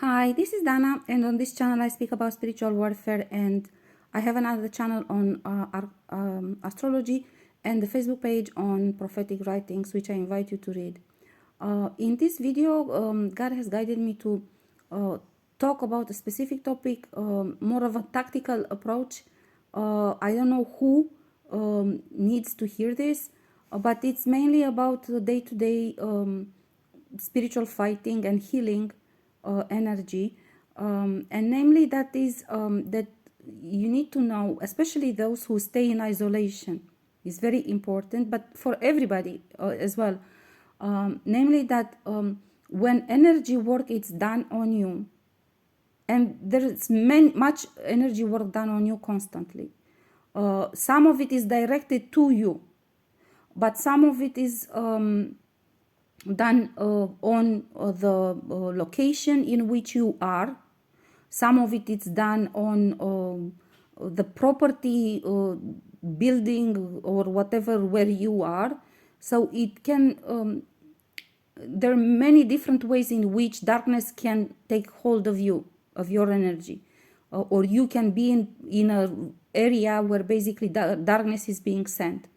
Hi, this is Dana, and on this channel I speak about spiritual warfare, and I have another channel on astrology and the Facebook page on prophetic writings, which I invite you to read. In this video, God has guided me to talk about a specific topic, more of a tactical approach. I don't know who needs to hear this, but it's mainly about day-to-day spiritual fighting and healing energy, and namely that is that you need to know, especially those who stay in isolation, is very important, but for everybody as well. Namely that when energy work is done on you, and there is much energy work done on you constantly. Some of it is directed to you, but some of it is done on the location in which you are. Some of it is done on the property, building, or whatever where you are. So it can, there are many different ways in which darkness can take hold of you, of your energy. Or you can be in an area where basically darkness is being sent.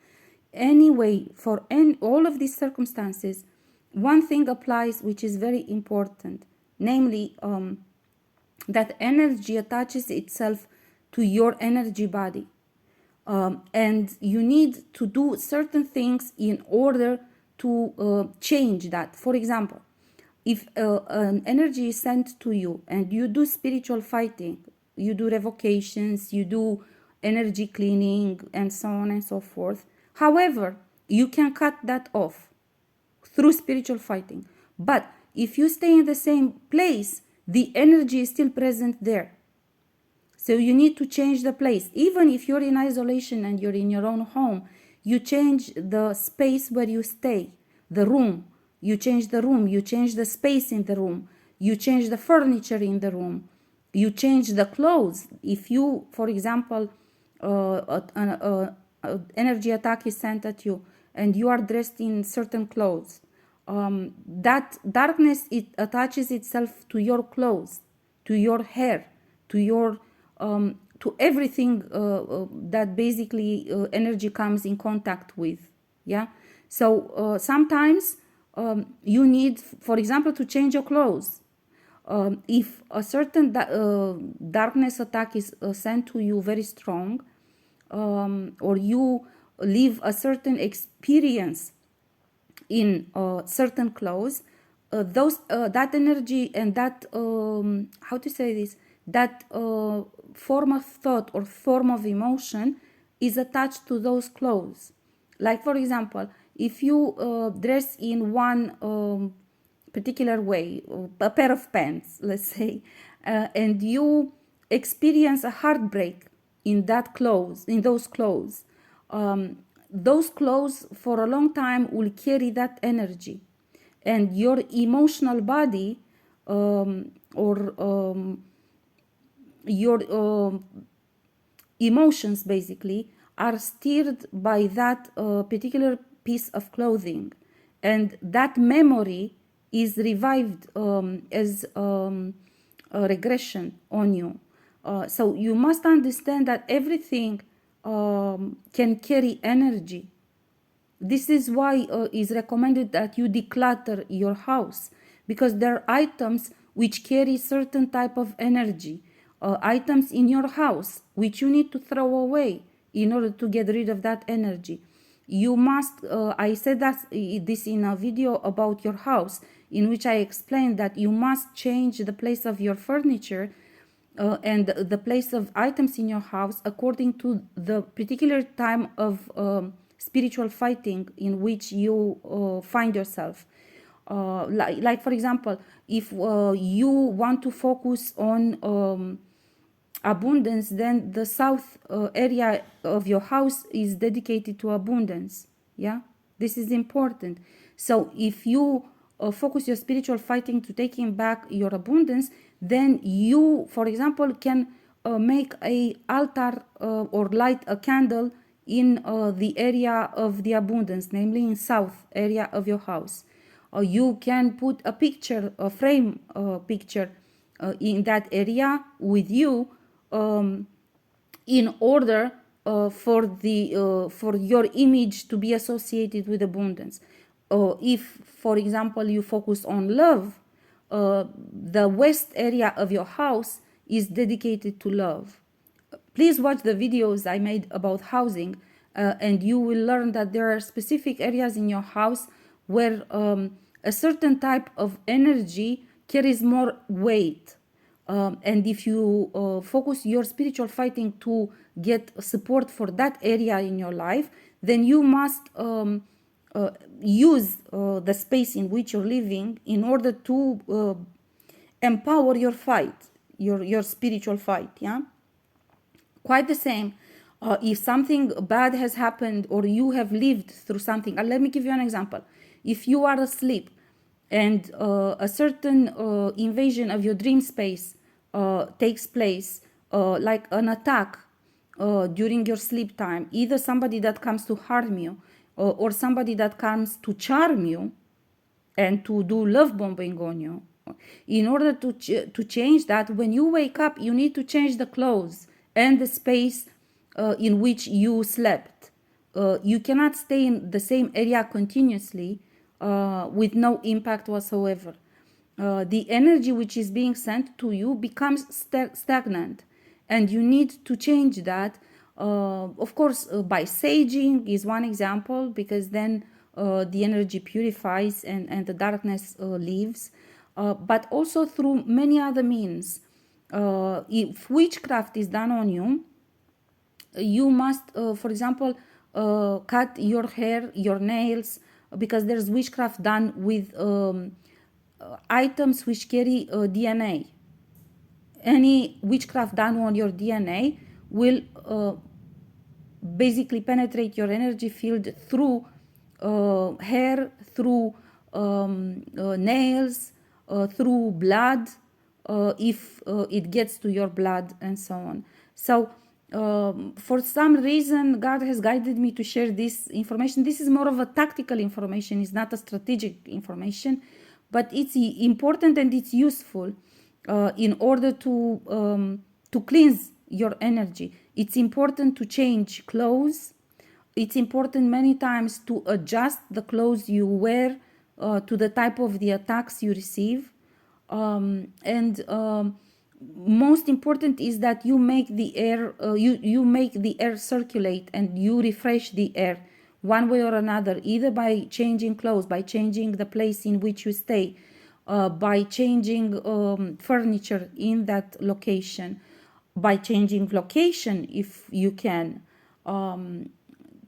Anyway, for all of these circumstances, one thing applies which is very important, namely that energy attaches itself to your energy body. And you need to do certain things in order to change that. For example, if an energy is sent to you and you do spiritual fighting, you do revocations, you do energy cleaning, and so on and so forth. However, you can cut that off through spiritual fighting. But if you stay in the same place, the energy is still present there. So you need to change the place. Even if you're in isolation and you're in your own home, you change the space where you stay, the room. You change the room, you change the space in the room, you change the furniture in the room, you change the clothes. If you, for example, energy attack is sent at you and you are dressed in certain clothes, that darkness, it attaches itself to your clothes, to your hair, to your to everything that basically energy comes in contact with. Yeah. So sometimes you need, for example, to change your clothes. If a certain darkness attack is sent to you very strong, or you live a certain experience in certain clothes, those that energy and that how to say this, that form of thought or form of emotion is attached to those clothes. Like, for example, if you dress in one particular way, a pair of pants, let's say, and you experience a heartbreak in that clothes, in those clothes for a long time will carry that energy, and your emotional body or your emotions basically are steered by that particular piece of clothing, and that memory is revived as a regression on you. So you must understand that everything can carry energy. This is why it's recommended that you declutter your house, because there are items which carry certain type of energy, items in your house which you need to throw away in order to get rid of that energy. You must, I said that this in a video about your house, in which I explained that you must change the place of your furniture and the place of items in your house according to the particular time of spiritual fighting in which you find yourself. Like for example, if you want to focus on abundance, then the south area of your house is dedicated to abundance. Yeah, this is important. So if you focus your spiritual fighting to taking back your abundance, then you, for example, can make a altar or light a candle in the area of the abundance, namely in south area of your house. You can put a picture, a frame picture in that area with you, in order for your image to be associated with abundance. If, for example, you focus on love, the west area of your house is dedicated to love. Please watch the videos I made about housing, and you will learn that there are specific areas in your house where a certain type of energy carries more weight. And if you focus your spiritual fighting to get support for that area in your life, then you must use the space in which you're living in order to empower your fight, your spiritual fight. Yeah, quite the same. If something bad has happened or you have lived through something, let me give you an example. If you are asleep and a certain invasion of your dream space takes place, like an attack during your sleep time, either somebody that comes to harm you or somebody that comes to charm you and to do love bombing on you. In order to change that, when you wake up, you need to change the clothes and the space in which you slept. You cannot stay in the same area continuously with no impact whatsoever. The energy which is being sent to you becomes stagnant, and you need to change that. Of course, by saging is one example, because then the energy purifies and the darkness leaves, but also through many other means. If witchcraft is done on you, you must, for example, cut your hair, your nails, because there's witchcraft done with items which carry DNA. Any witchcraft done on your DNA will basically penetrate your energy field through hair, through nails, through blood, if it gets to your blood, and so on. So for some reason, God has guided me to share this information. This is more of a tactical information. It's not a strategic information, but it's important and it's useful in order to cleanse your energy. It's important to change clothes. It's important many times to adjust the clothes you wear to the type of the attacks you receive. Most important is that you make the air you make the air circulate, and you refresh the air one way or another, either by changing clothes, by changing the place in which you stay, by changing furniture in that location, by changing location if you can.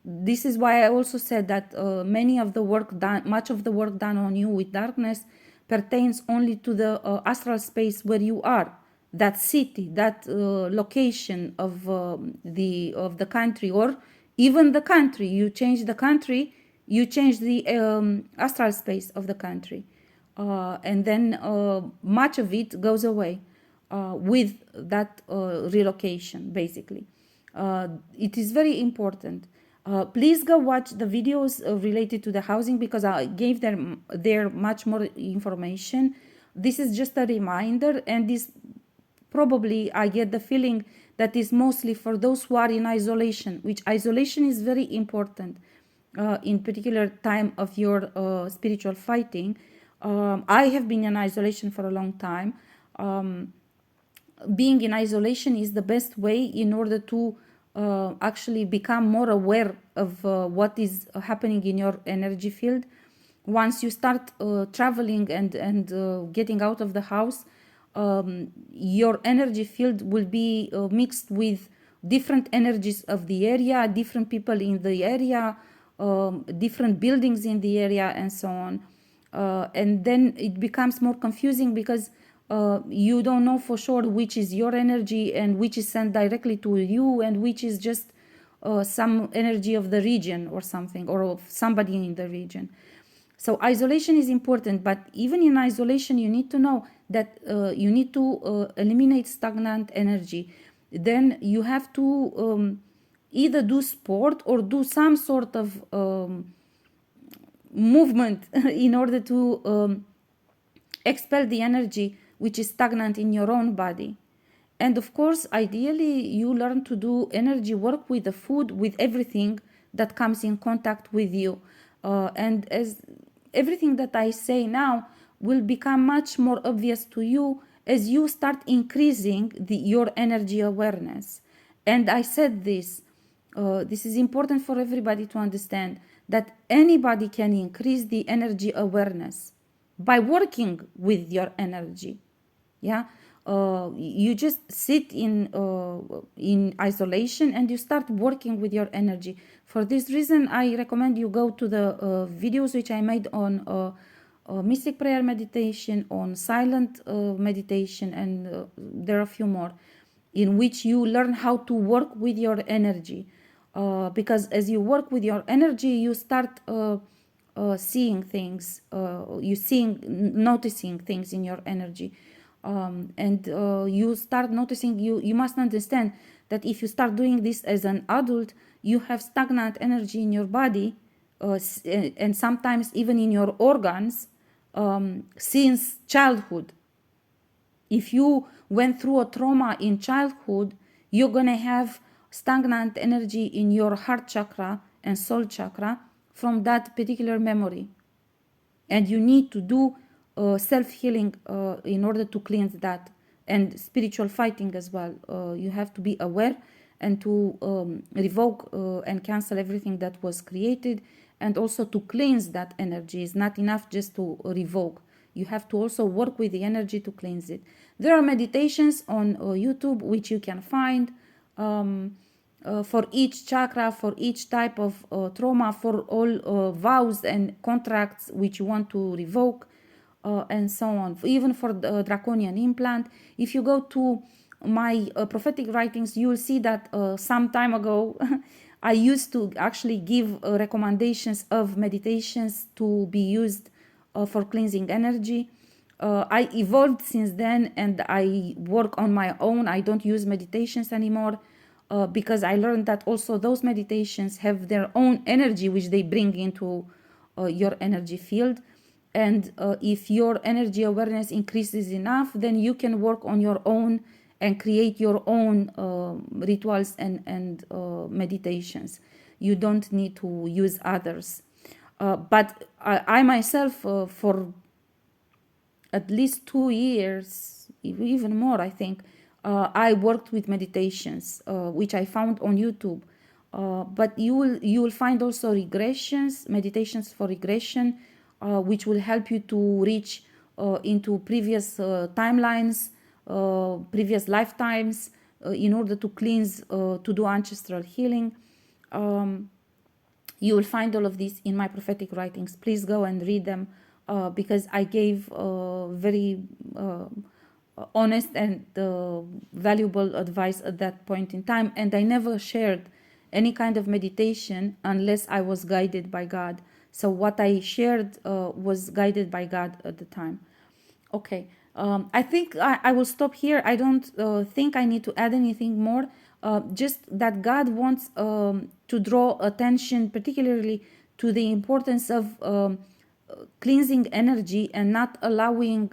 This is why I also said that much of the work done on you with darkness pertains only to the astral space where you are, that city, that location of the country, or even the country. You change the country, you change the astral space of the country, and then much of it goes away with that relocation, basically. It is very important. Please go watch the videos related to the housing, because I gave them there much more information. This is just a reminder, and this probably, I get the feeling that is mostly for those who are in isolation, which isolation is very important in particular time of your spiritual fighting. I have been in isolation for a long time. Being in isolation is the best way in order to actually become more aware of what is happening in your energy field. Once you start traveling and getting out of the house, your energy field will be mixed with different energies of the area, different people in the area, different buildings in the area, and so on. And then it becomes more confusing, because you don't know for sure which is your energy and which is sent directly to you and which is just some energy of the region or something, or of somebody in the region. So isolation is important, but even in isolation, you need to know that you need to eliminate stagnant energy. Then you have to either do sport or do some sort of movement in order to expel the energy which is stagnant in your own body. And of course, ideally, you learn to do energy work with the food, with everything that comes in contact with you. And as everything that I say now will become much more obvious to you as you start increasing your energy awareness. And I said this is important for everybody to understand, that anybody can increase the energy awareness by working with your energy. Yeah, you just sit in isolation and you start working with your energy. For this reason, I recommend you go to the videos which I made on mystic prayer meditation, on silent meditation, and there are a few more in which you learn how to work with your energy. Because as you work with your energy, you start seeing things, noticing things in your energy. And you start noticing, you must understand that if you start doing this as an adult, you have stagnant energy in your body, and sometimes even in your organs, since childhood. If you went through a trauma in childhood, you're gonna have stagnant energy in your heart chakra and soul chakra from that particular memory. And you need to do self-healing in order to cleanse that, and spiritual fighting as well. You have to be aware and to revoke and cancel everything that was created, and also to cleanse that energy. It's not enough just to revoke. You have to also work with the energy to cleanse it. There are meditations on YouTube which you can find for each chakra, for each type of trauma, for all vows and contracts which you want to revoke, and so on. Even for the draconian implant, if you go to my prophetic writings, you will see that some time ago I used to actually give recommendations of meditations to be used for cleansing energy. I evolved since then and I work on my own. I don't use meditations anymore because I learned that also those meditations have their own energy which they bring into your energy field. And if your energy awareness increases enough, then you can work on your own and create your own rituals and meditations. You don't need to use others. But I myself, for at least 2 years, even more, I think, I worked with meditations, which I found on YouTube. But you will find also regressions, meditations for regression, which will help you to reach into previous timelines, previous lifetimes, in order to cleanse, to do ancestral healing. You will find all of this in my prophetic writings. Please go and read them, because I gave very honest and valuable advice at that point in time, and I never shared any kind of meditation unless I was guided by God. So what I shared was guided by God at the time. Okay, I think I will stop here. I don't think I need to add anything more. Just that God wants to draw attention particularly to the importance of cleansing energy and not allowing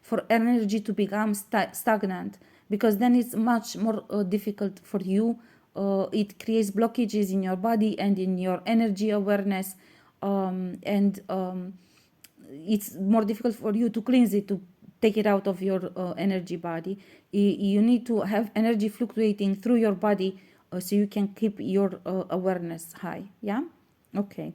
for energy to become stagnant, because then it's much more difficult for you. It creates blockages in your body and in your energy awareness, and it's more difficult for you to cleanse it, to take it out of your energy body. You need to have energy fluctuating through your body so you can keep your awareness high. Yeah. Okay.